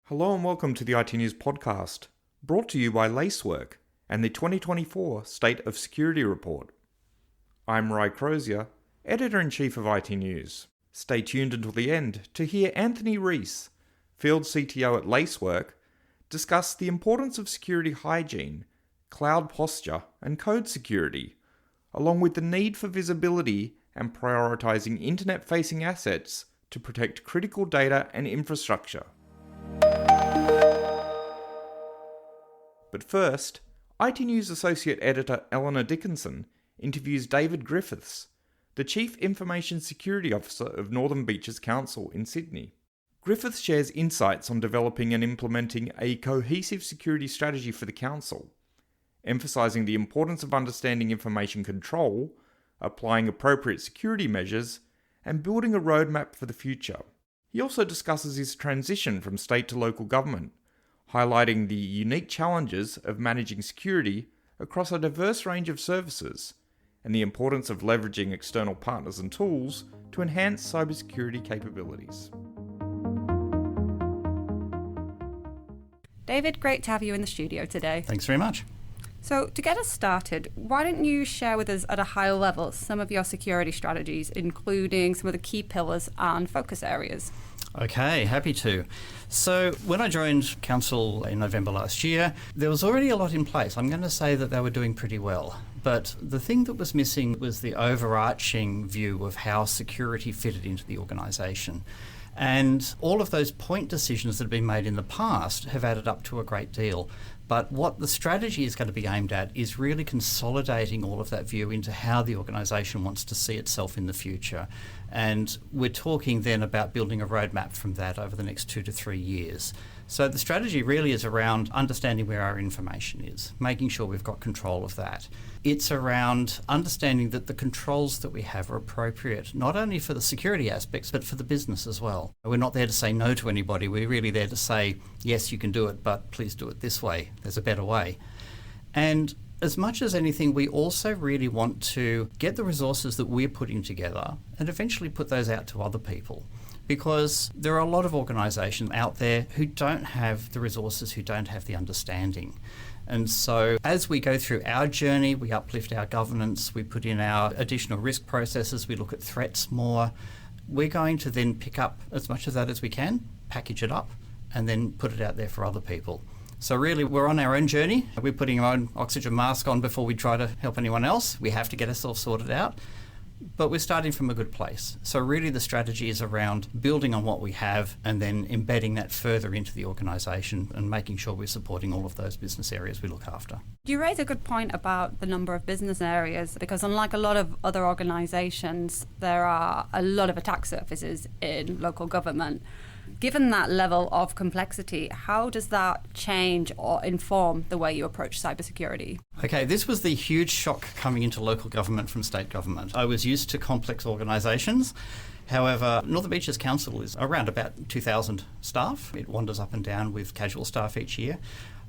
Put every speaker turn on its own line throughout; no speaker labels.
Hello and welcome to the iTnews podcast, brought to you by Lacework and the 2024 State of Security Report. I'm Ry Crozier, Editor-in-Chief of iTnews. Stay tuned until the end to hear Anthony Rees, Field CTO at Lacework, discuss the importance of security hygiene, cloud posture and code security, along with the need for visibility and prioritising internet-facing assets to protect critical data and infrastructure. But first, iTnews Associate Editor Eleanor Dickinson interviews David Griffiths, the Chief Information Security Officer of Northern Beaches Council in Sydney. Griffiths shares insights on developing and implementing a cohesive security strategy for the council, emphasising the importance of understanding information control, applying appropriate security measures, and building a roadmap for the future. He also discusses his transition from state to local government, highlighting the unique challenges of managing security across a diverse range of services, and the importance of leveraging external partners and tools to enhance cybersecurity capabilities.
David, great to have you in the studio today.
Thanks very much.
So to get us started, why don't you share with us at a high level some of your security strategies, including some of the key pillars and focus areas?
Okay, happy to. So when I joined Council in November last year, there was already a lot in place. I'm going to say that they were doing pretty well. But the thing that was missing was the overarching view of how security fitted into the organisation. And all of those point decisions that have been made in the past have added up to a great deal. But what the strategy is going to be aimed at is really consolidating all of that view into how the organisation wants to see itself in the future. And we're talking then about building a roadmap from that over the next 2 to 3 years. So the strategy really is around understanding where our information is, making sure we've got control of that. It's around understanding that the controls that we have are appropriate, not only for the security aspects, but for the business as well. We're not there to say no to anybody. We're really there to say, yes, you can do it, but please do it this way. There's a better way. And as much as anything, we also really want to get the resources that we're putting together and eventually put those out to other people. Because there are a lot of organisations out there who don't have the resources, who don't have the understanding. And so as we go through our journey, we uplift our governance, we put in our additional risk processes, we look at threats more. We're going to then pick up as much of that as we can, package it up, and then put it out there for other people. So really, we're on our own journey. We're putting our own oxygen mask on before we try to help anyone else. We have to get ourselves sorted out. But we're starting from a good place. So really the strategy is around building on what we have and then embedding that further into the organisation and making sure we're supporting all of those business areas we look after.
You raise a good point about the number of business areas, because unlike a lot of other organisations, there are a lot of attack surfaces in local government. Given that level of complexity, how does that change or inform the way you approach cybersecurity?
Okay, this was the huge shock coming into local government from state government. I was used to complex organisations. However, Northern Beaches Council is around about 2,000 staff. It wanders up and down with casual staff each year.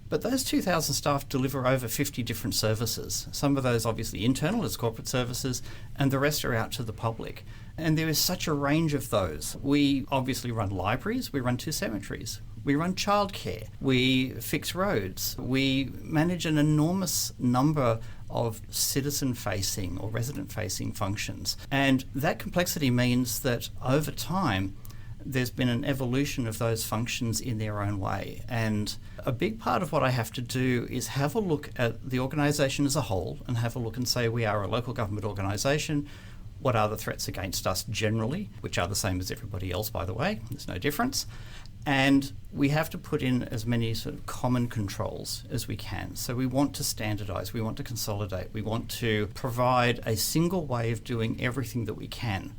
But those 2,000 staff deliver over 50 different services. Some of those obviously internal as corporate services, and the rest are out to the public. And there is such a range of those. We obviously run libraries, we run 2 cemeteries, we run childcare, we fix roads, we manage an enormous number of citizen-facing or resident-facing functions. And that complexity means that over time, there's been an evolution of those functions in their own way. And a big part of what I have to do is have a look at the organisation as a whole and have a look and say, we are a local government organisation. What are the threats against us generally, which are the same as everybody else, by the way. There's no difference. And we have to put in as many sort of common controls as we can. So we want to standardise, we want to consolidate, we want to provide a single way of doing everything that we can.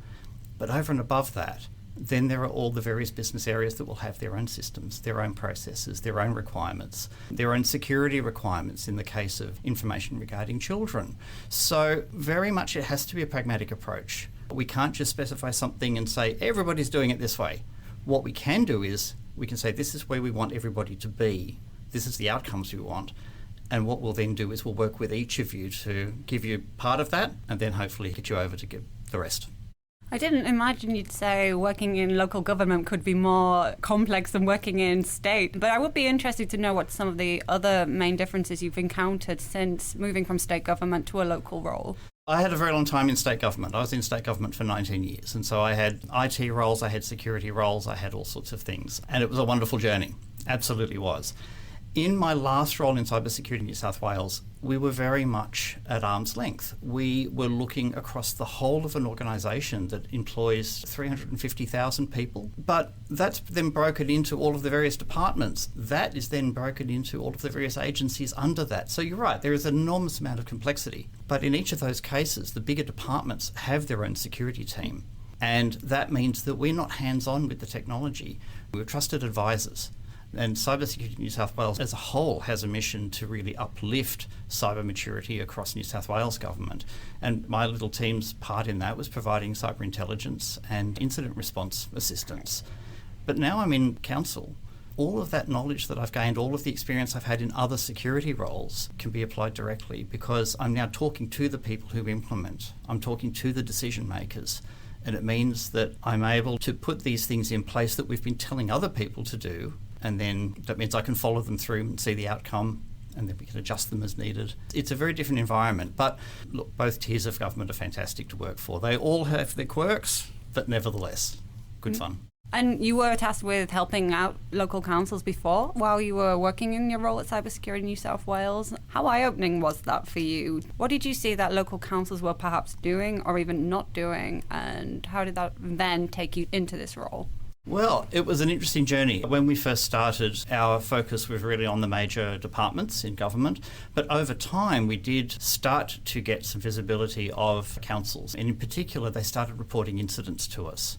But over and above that, then there are all the various business areas that will have their own systems, their own processes, their own requirements, their own security requirements in the case of information regarding children. So very much it has to be a pragmatic approach. We can't just specify something and say, everybody's doing it this way. What we can do is, we can say, this is where we want everybody to be. This is the outcomes we want. And what we'll then do is we'll work with each of you to give you part of that and then hopefully get you over to give the rest.
I didn't imagine you'd say working in local government could be more complex than working in state, but I would be interested to know what some of the other main differences you've encountered since moving from state government to a local role.
I had a very long time in state government. I was in state government for 19 years, and so I had IT roles, I had security roles, I had all sorts of things, and it was a wonderful journey. Absolutely was. In my last role in cybersecurity in New South Wales, we were very much at arm's length. We were looking across the whole of an organisation that employs 350,000 people, but that's then broken into all of the various departments. That is then broken into all of the various agencies under that. So you're right, there is an enormous amount of complexity. But in each of those cases, the bigger departments have their own security team. And that means that we're not hands-on with the technology. We're trusted advisors. And Cybersecurity New South Wales as a whole has a mission to really uplift cyber maturity across New South Wales government. And my little team's part in that was providing cyber intelligence and incident response assistance. But now I'm in council. All of that knowledge that I've gained, all of the experience I've had in other security roles can be applied directly because I'm now talking to the people who implement. I'm talking to the decision makers. And it means that I'm able to put these things in place that we've been telling other people to do. And then that means I can follow them through and see the outcome, and then we can adjust them as needed. It's a very different environment, but look, both tiers of government are fantastic to work for. They all have their quirks, but nevertheless, good fun.
And you were tasked with helping out local councils before, while you were working in your role at Cybersecurity New South Wales. How eye-opening was that for you? What did you see that local councils were perhaps doing or even not doing, and how did that then take you into this role?
Well, it was an interesting journey. When we first started, our focus was really on the major departments in government, but over time we did start to get some visibility of councils, and in particular they started reporting incidents to us.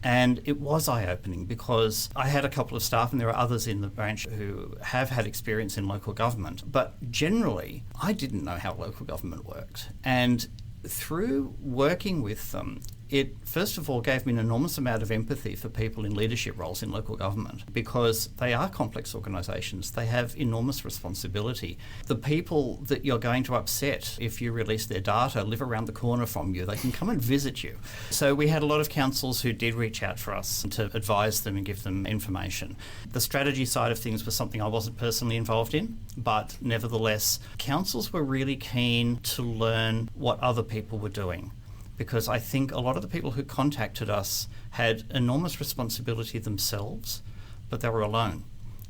And it was eye-opening because I had a couple of staff, and there are others in the branch who have had experience in local government, but generally I didn't know how local government worked. And through working with them, it first of all gave me an enormous amount of empathy for people in leadership roles in local government because they are complex organisations. They have enormous responsibility. The people that you're going to upset if you release their data live around the corner from you. They can come and visit you. So we had a lot of councils who did reach out for us to advise them and give them information. The strategy side of things was something I wasn't personally involved in, but nevertheless, councils were really keen to learn what other people were doing, because I think a lot of the people who contacted us had enormous responsibility themselves, but they were alone.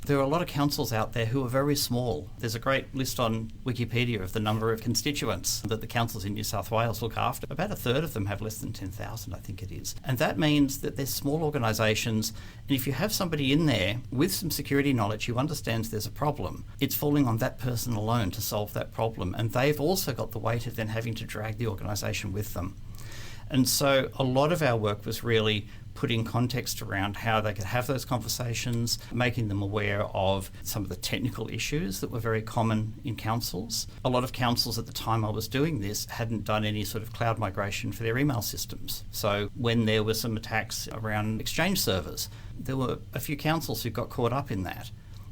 There are a lot of councils out there who are very small. There's a great list on Wikipedia of the number of constituents that the councils in New South Wales look after. About a third of them have less than 10,000, I think it is. And that means that they're small organisations, and if you have somebody in there with some security knowledge who understands there's a problem, it's falling on that person alone to solve that problem. And they've also got the weight of then having to drag the organisation with them. And so a lot of our work was really putting context around how they could have those conversations, making them aware of some of the technical issues that were very common in councils. A lot of councils at the time I was doing this hadn't done any sort of cloud migration for their email systems. So when there were some attacks around Exchange servers, there were a few councils who got caught up in that,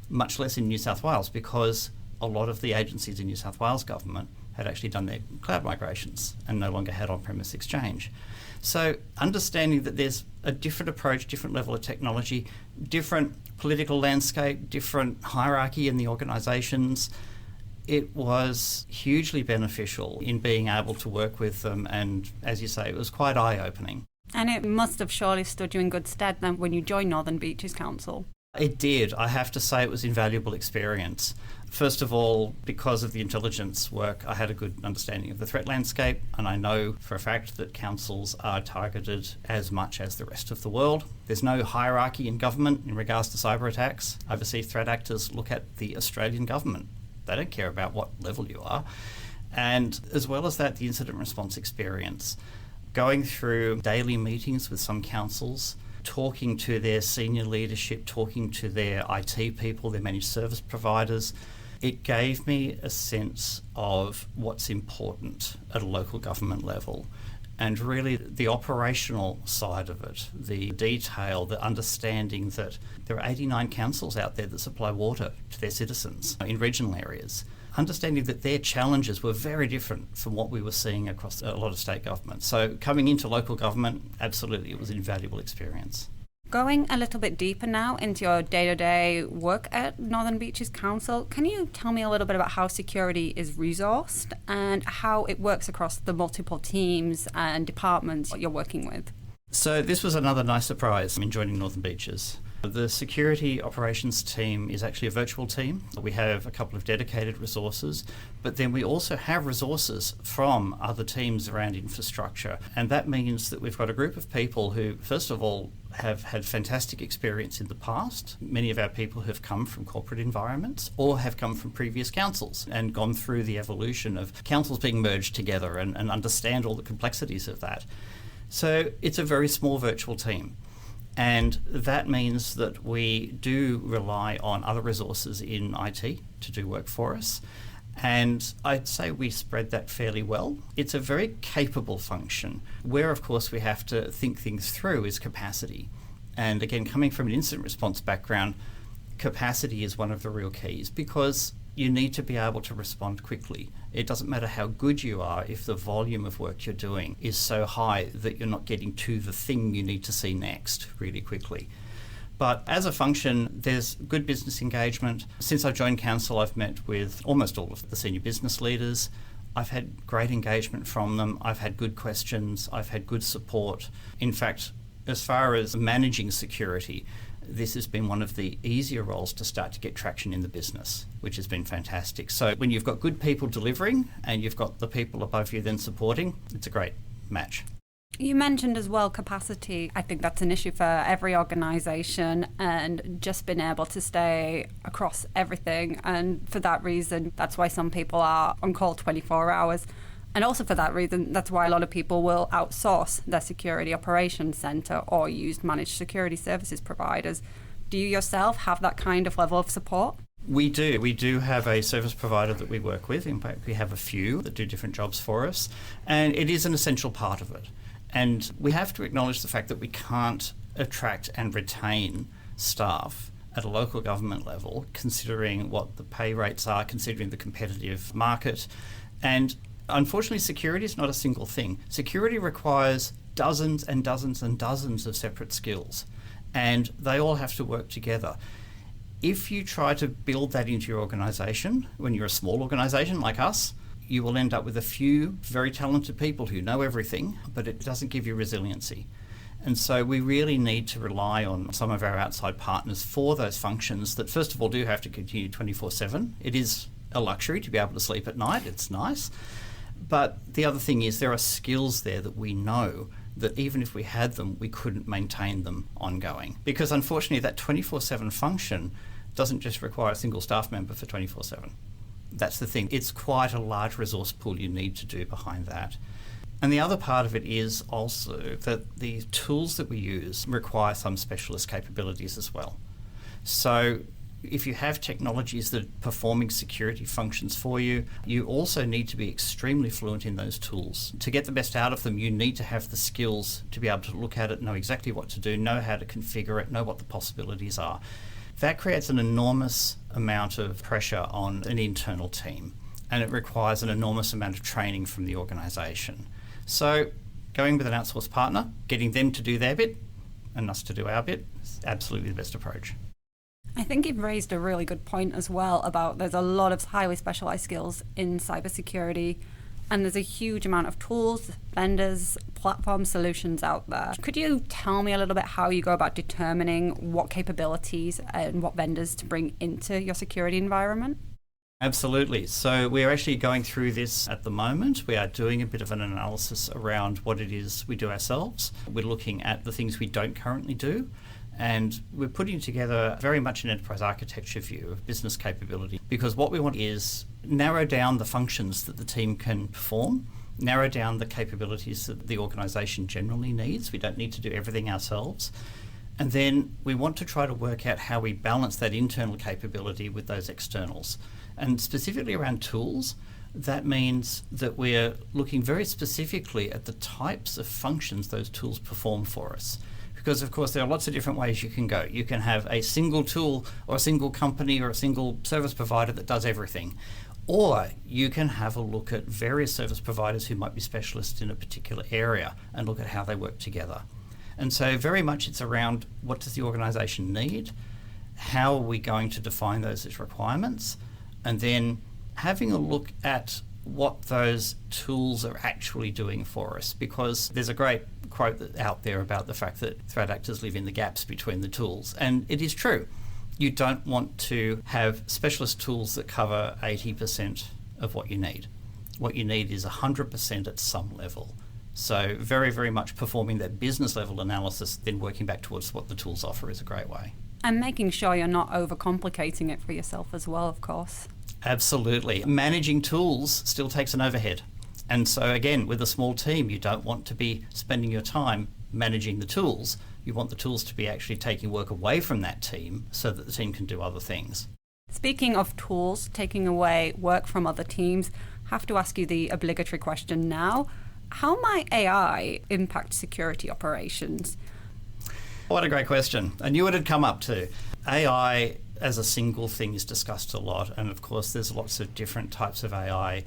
much less in New South Wales because a lot of the agencies in New South Wales government had actually done their cloud migrations and no longer had on-premise Exchange. So understanding that there's a different approach, different level of technology, different political landscape, different hierarchy in the organisations, it was hugely beneficial in being able to work with them, and as you say, it was quite eye-opening.
And it must have surely stood you in good stead then when you joined Northern Beaches Council.
It did. I have to say it was invaluable experience. First of all, because of the intelligence work, I had a good understanding of the threat landscape, and I know for a fact that councils are targeted as much as the rest of the world. There's no hierarchy in government in regards to cyber attacks. Overseas threat actors look at the Australian government. They don't care about what level you are. And as well as that, the incident response experience. Going through daily meetings with some councils, talking to their senior leadership, talking to their IT people, their managed service providers, it gave me a sense of what's important at a local government level. and really the operational side of it, the detail, the understanding that there are 89 councils out there that supply water to their citizens in regional areas. Understanding that their challenges were very different from what we were seeing across a lot of state government. So coming into local government, absolutely, it was an invaluable experience.
Going a little bit deeper now into your day-to-day work at Northern Beaches Council, can you tell me a little bit about how security is resourced and how it works across the multiple teams and departments you're working with?
So this was another nice surprise in joining Northern Beaches. The security operations team is actually a virtual team. We have a couple of dedicated resources, but then we also have resources from other teams around infrastructure. And that means that we've got a group of people who, first of all, have had fantastic experience in the past. Many of our people have come from corporate environments or have come from previous councils and gone through the evolution of councils being merged together and understand all the complexities of that. So it's a very small virtual team. And that means that we do rely on other resources in IT to do work for us. And I'd say we spread that fairly well. It's a very capable function. Where, of course, we have to think things through is capacity. And again, coming from an incident response background, capacity is one of the real keys because you need to be able to respond quickly. It doesn't matter how good you are if the volume of work you're doing is so high that you're not getting to the thing you need to see next really quickly. But as a function, there's good business engagement. Since I joined council, I've met with almost all of the senior business leaders. I've had great engagement from them. I've had good questions. I've had good support. In fact, as far as managing security, this has been one of the easier roles to start to get traction in the business, which has been fantastic. So when you've got good people delivering and you've got the people above you then supporting, it's a great match.
You mentioned as well capacity. I think that's an issue for every organisation and just being able to stay across everything. And for that reason, that's why some people are on call 24 hours. And also for that reason, that's why a lot of people will outsource their security operations centre or use managed security services providers. Do you yourself have that kind of level of support?
We do. We do have a service provider that we work with. In fact, we have a few that do different jobs for us. And it is an essential part of it. And we have to acknowledge the fact that we can't attract and retain staff at a local government level, considering what the pay rates are, considering the competitive market. And unfortunately, security is not a single thing. Security requires dozens and dozens and dozens of separate skills, and they all have to work together. If you try to build that into your organisation, when you're a small organisation like us, you will end up with a few very talented people who know everything, but it doesn't give you resiliency. And so we really need to rely on some of our outside partners for those functions that, first of all, do have to continue 24/7. It is a luxury to be able to sleep at night. It's nice. But the other thing is there are skills there that we know that even if we had them, we couldn't maintain them ongoing. Because unfortunately, that 24/7 function doesn't just require a single staff member for 24/7. That's the thing. It's quite a large resource pool you need to do behind that. And the other part of it is also that the tools that we use require some specialist capabilities as well. So if you have technologies that are performing security functions for you, you also need to be extremely fluent in those tools. To get the best out of them, you need to have the skills to be able to look at it, know exactly what to do, know how to configure it, know what the possibilities are. That creates an enormous amount of pressure on an internal team, and it requires an enormous amount of training from the organisation. So going with an outsourced partner, getting them to do their bit and us to do our bit is absolutely the best approach.
I think you've raised a really good point as well about there's a lot of highly specialised skills in cybersecurity and there's a huge amount of tools, vendors, platform solutions out there. Could you tell me a little bit how you go about determining what capabilities and what vendors to bring into your security environment?
Absolutely. So we're actually going through this at the moment. We are doing a bit of an analysis around what it is we do ourselves. We're looking at the things we don't currently do. And we're putting together very much an enterprise architecture view of business capability, because what we want is narrow down the functions that the team can perform, narrow down the capabilities that the organisation generally needs. We don't need to do everything ourselves. And then we want to try to work out how we balance that internal capability with those externals. And specifically around tools, that means that we're looking very specifically at the types of functions those tools perform for us. Because, of course, there are lots of different ways you can go. You can have a single tool or a single company or a single service provider that does everything. Or you can have a look at various service providers who might be specialists in a particular area and look at how they work together. And so very much it's around what does the organisation need, how are we going to define those as requirements, and then having a look at what those tools are actually doing for us. Because there's a great quote out there about the fact that threat actors live in the gaps between the tools. And it is true. You don't want to have specialist tools that cover 80% of what you need. What you need is 100% at some level. So very, very much performing that business level analysis, then working back towards what the tools offer is a great way.
And making sure you're not overcomplicating it for yourself as well, of course.
Absolutely. Managing tools still takes an overhead. And so again, with a small team, you don't want to be spending your time managing the tools. You want the tools to be actually taking work away from that team so that the team can do other things.
Speaking of tools, taking away work from other teams, I have to ask you the obligatory question now. How might AI impact security operations?
What a great question. I knew it had come up too. AI as a single thing is discussed a lot, and of course there's lots of different types of AI.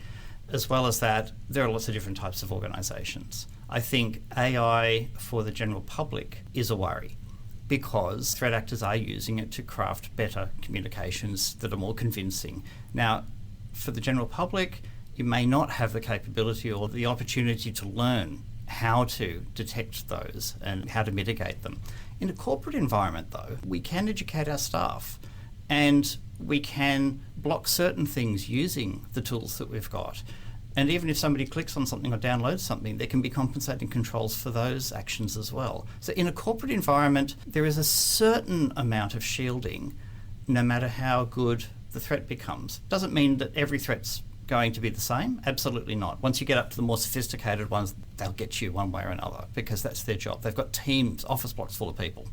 As well as that, there are lots of different types of organisations. I think AI for the general public is a worry because threat actors are using it to craft better communications that are more convincing. Now, for the general public, you may not have the capability or the opportunity to learn how to detect those and how to mitigate them. In a corporate environment, though, we can educate our staff and we can block certain things using the tools that we've got. And even if somebody clicks on something or downloads something, there can be compensating controls for those actions as well. So in a corporate environment, there is a certain amount of shielding, no matter how good the threat becomes. Doesn't mean that every threat's going to be the same. Absolutely not. Once you get up to the more sophisticated ones, they'll get you one way or another because that's their job. They've got teams, office blocks full of people.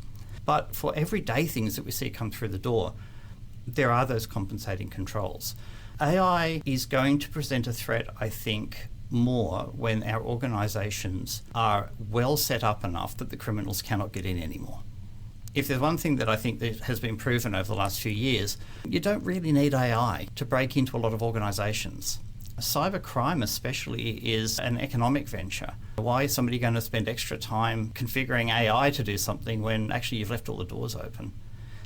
But for everyday things that we see come through the door, there are those compensating controls. AI is going to present a threat, I think, more when our organisations are well set up enough that the criminals cannot get in anymore. If there's one thing that I think that has been proven over the last few years, you don't really need AI to break into a lot of organisations. Cybercrime especially is an economic venture. Why is somebody going to spend extra time configuring AI to do something when actually you've left all the doors open?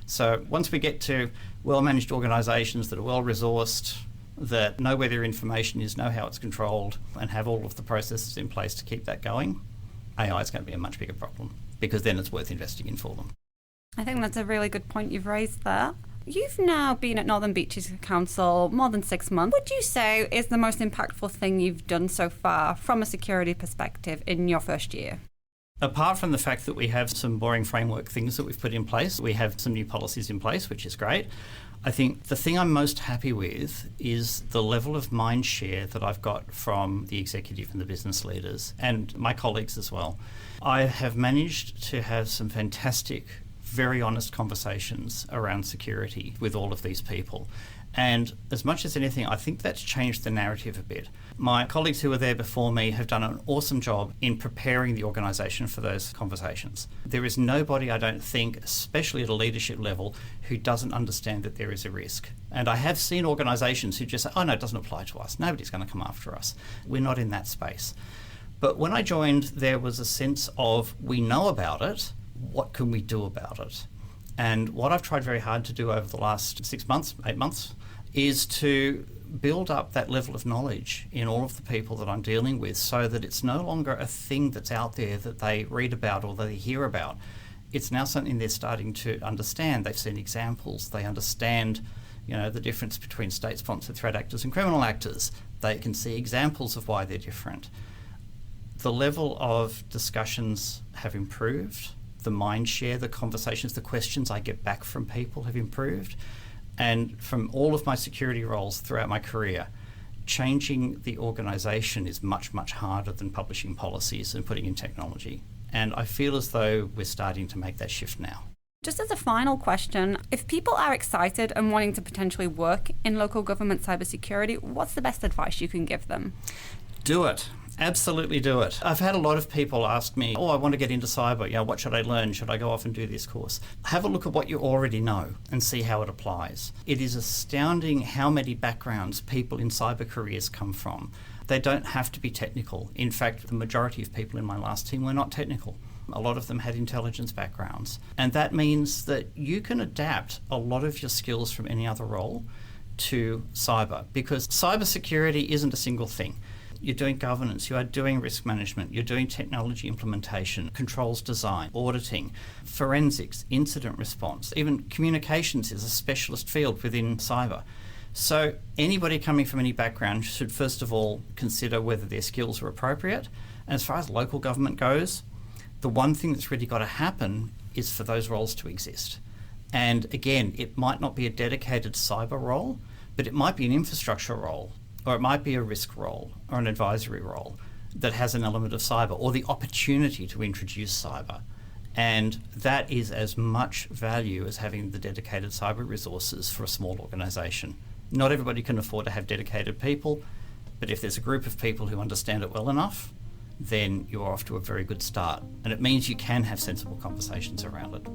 So once we get to well-managed organisations that are well-resourced, that know where their information is, know how it's controlled, and have all of the processes in place to keep that going, AI is going to be a much bigger problem because then it's worth investing in for them.
I think that's a really good point you've raised there. You've now been at Northern Beaches Council more than 6 months. What would you say is the most impactful thing you've done so far from a security perspective in your first year?
Apart from the fact that we have some boring framework things that we've put in place, we have some new policies in place, which is great. I think the thing I'm most happy with is the level of mind share that I've got from the executive and the business leaders and my colleagues as well. I have managed to have some fantastic, very honest conversations around security with all of these people. And as much as anything, I think that's changed the narrative a bit. My colleagues who were there before me have done an awesome job in preparing the organisation for those conversations. There is nobody, I don't think, especially at a leadership level, who doesn't understand that there is a risk. And I have seen organisations who just say, oh no, it doesn't apply to us. Nobody's going to come after us. We're not in that space. But when I joined, there was a sense of, we know about it, what can we do about it? And what I've tried very hard to do over the last 6 months, 8 months, is to build up that level of knowledge in all of the people that I'm dealing with so that it's no longer a thing that's out there that they read about or they hear about. It's now something they're starting to understand. They've seen examples. They understand, the difference between state-sponsored threat actors and criminal actors. They can see examples of why they're different. The level of discussions have improved. The mind share, the conversations, the questions I get back from people have improved. And from all of my security roles throughout my career, changing the organisation is much, much harder than publishing policies and putting in technology. And I feel as though we're starting to make that shift now.
Just as a final question, if people are excited and wanting to potentially work in local government cybersecurity, what's the best advice you can give them?
Do it. Absolutely do it. I've had a lot of people ask me, I want to get into cyber. What should I learn? Should I go off and do this course? Have a look at what you already know and see how it applies. It is astounding how many backgrounds people in cyber careers come from. They don't have to be technical. In fact, the majority of people in my last team were not technical. A lot of them had intelligence backgrounds. And that means that you can adapt a lot of your skills from any other role to cyber, because cybersecurity isn't a single thing. You're doing governance, you are doing risk management, you're doing technology implementation, controls design, auditing, forensics, incident response, even communications is a specialist field within cyber. So anybody coming from any background should first of all consider whether their skills are appropriate. And as far as local government goes, the one thing that's really got to happen is for those roles to exist. And again, it might not be a dedicated cyber role, but it might be an infrastructure role, or it might be a risk role or an advisory role that has an element of cyber, or the opportunity to introduce cyber. And that is as much value as having the dedicated cyber resources for a small organisation. Not everybody can afford to have dedicated people, but if there's a group of people who understand it well enough, then you're off to a very good start. And it means you can have sensible conversations around it.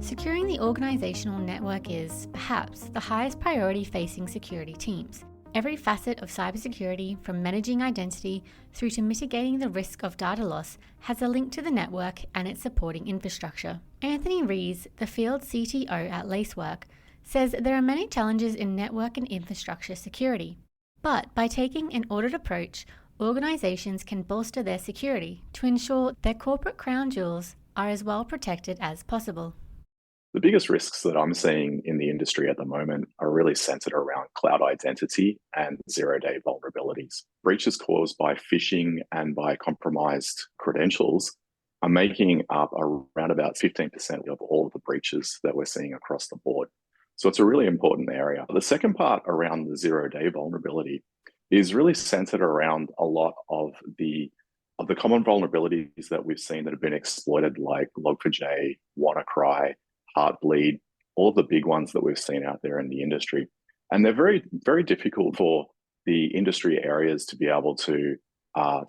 Securing the organisational network is, perhaps, the highest priority facing security teams. Every facet of cybersecurity, from managing identity through to mitigating the risk of data loss, has a link to the network and its supporting infrastructure. Anthony Rees, the field CTO at Lacework, says there are many challenges in network and infrastructure security. But by taking an audit approach, organisations can bolster their security to ensure their corporate crown jewels are as well protected as possible.
The biggest risks that I'm seeing in the industry at the moment are really centered around cloud identity and zero-day vulnerabilities. Breaches caused by phishing and by compromised credentials are making up around about 15% of all of the breaches that we're seeing across the board. So it's a really important area. The second part around the zero-day vulnerability is really centered around a lot of the common vulnerabilities that we've seen that have been exploited, like Log4j, WannaCry, Heartbleed, all of the big ones that we've seen out there in the industry. And they're very, very difficult for the industry areas to be able to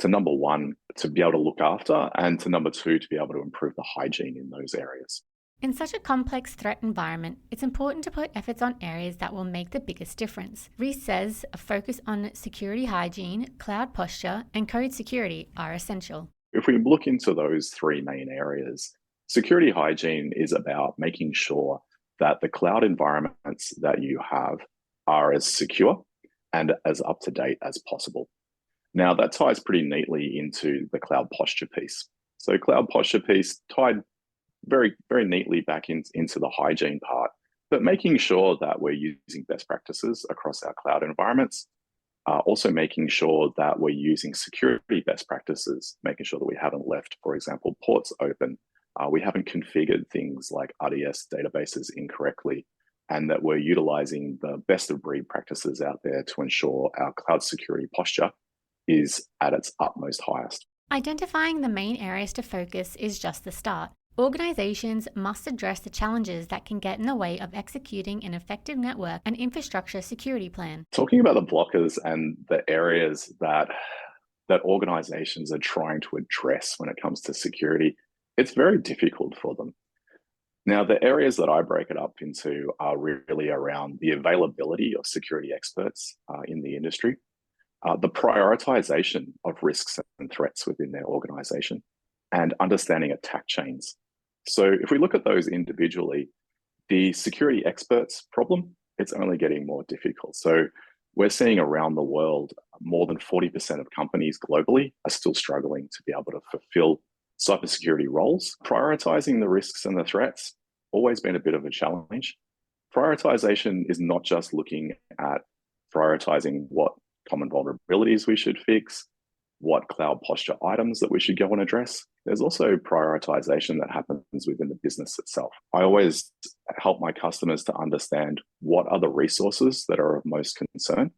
number one, to be able to look after, and to number two, to be able to improve the hygiene in those areas.
In such a complex threat environment, it's important to put efforts on areas that will make the biggest difference. Rees says a focus on security hygiene, cloud posture, and code security are essential.
If we look into those three main areas, security hygiene is about making sure that the cloud environments that you have are as secure and as up to date as possible. Now, that ties pretty neatly into the cloud posture piece. So cloud posture piece tied very, very neatly back into the hygiene part, but making sure that we're using best practices across our cloud environments, also making sure that we're using security best practices, making sure that we haven't left, for example, ports open, we haven't configured things like RDS databases incorrectly, and that we're utilizing the best of breed practices out there to ensure our cloud security posture is at its utmost highest.
Identifying the main areas to focus is just the start. Organizations must address the challenges that can get in the way of executing an effective network and infrastructure security plan.
Talking about the blockers and the areas that organizations are trying to address when it comes to security, it's very difficult for them. Now, the areas that I break it up into are really around the availability of security experts in the industry, the prioritization of risks and threats within their organization, and understanding attack chains. So if we look at those individually, the security experts problem, it's only getting more difficult. So we're seeing around the world, more than 40% of companies globally are still struggling to be able to fulfill cybersecurity roles. Prioritizing the risks and the threats, always been a bit of a challenge. Prioritization is not just looking at prioritizing what common vulnerabilities we should fix, what cloud posture items that we should go and address. There's also prioritization that happens within the business itself. I always help my customers to understand what are the resources that are of most concern.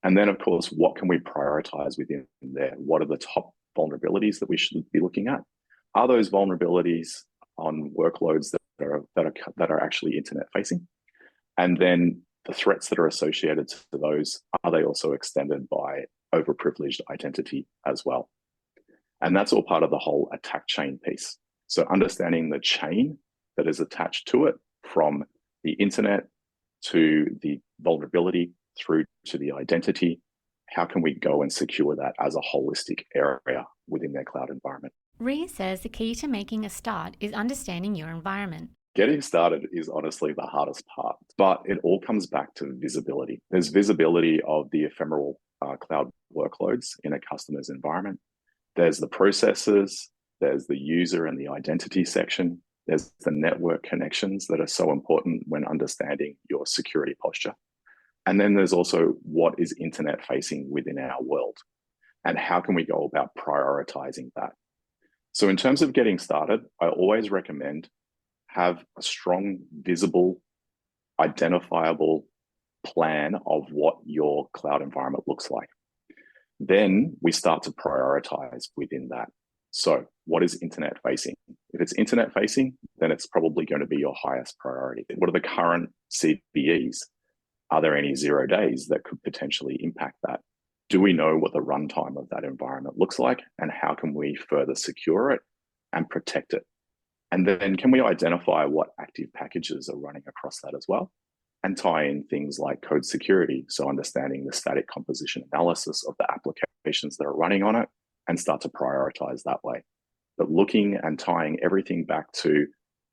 And then, of course, what can we prioritize within there? What are the top vulnerabilities that we should be looking at? Are those vulnerabilities on workloads that are actually internet facing? And then the threats that are associated to those, are they also extended by overprivileged identity as well? And that's all part of the whole attack chain piece. So understanding the chain that is attached to it, from the internet to the vulnerability through to the identity, how can we go and secure that as a holistic area within their cloud environment?
Rees says the key to making a start is understanding your environment.
Getting started is honestly the hardest part, but it all comes back to visibility. There's visibility of the ephemeral cloud workloads in a customer's environment. There's the processes, there's the user and the identity section, there's the network connections that are so important when understanding your security posture. And then there's also what is internet facing within our world and how can we go about prioritizing that. So in terms of getting started, I always recommend have a strong, visible, identifiable plan of what your cloud environment looks like. Then we start to prioritize within that. So what is internet facing? If it's internet facing, then it's probably going to be your highest priority. What are the current CVEs? Are there any 0 days that could potentially impact that? Do we know what the runtime of that environment looks like, and how can we further secure it and protect it? And then can we identify what active packages are running across that as well, and tie in things like code security, so understanding the static composition analysis of the applications that are running on it, and start to prioritize that way. But looking and tying everything back to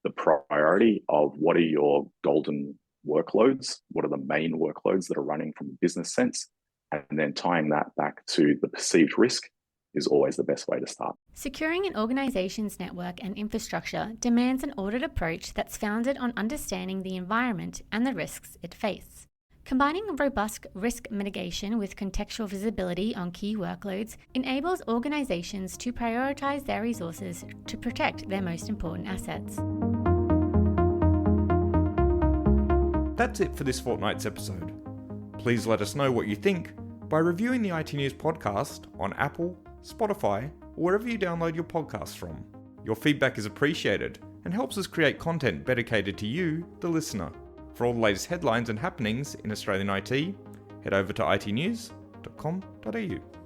the priority of what are your golden workloads, what are the main workloads that are running from a business sense, and then tying that back to the perceived risk is always the best way to start.
Securing an organization's network and infrastructure demands an audit approach that's founded on understanding the environment and the risks it faces. Combining robust risk mitigation with contextual visibility on key workloads enables organizations to prioritize their resources to protect their most important assets.
That's it for this fortnight's episode. Please let us know what you think by reviewing the iTnews podcast on Apple, Spotify, or wherever you download your podcasts from. Your feedback is appreciated and helps us create content better catered to you, the listener. For all the latest headlines and happenings in Australian IT, head over to itnews.com.au.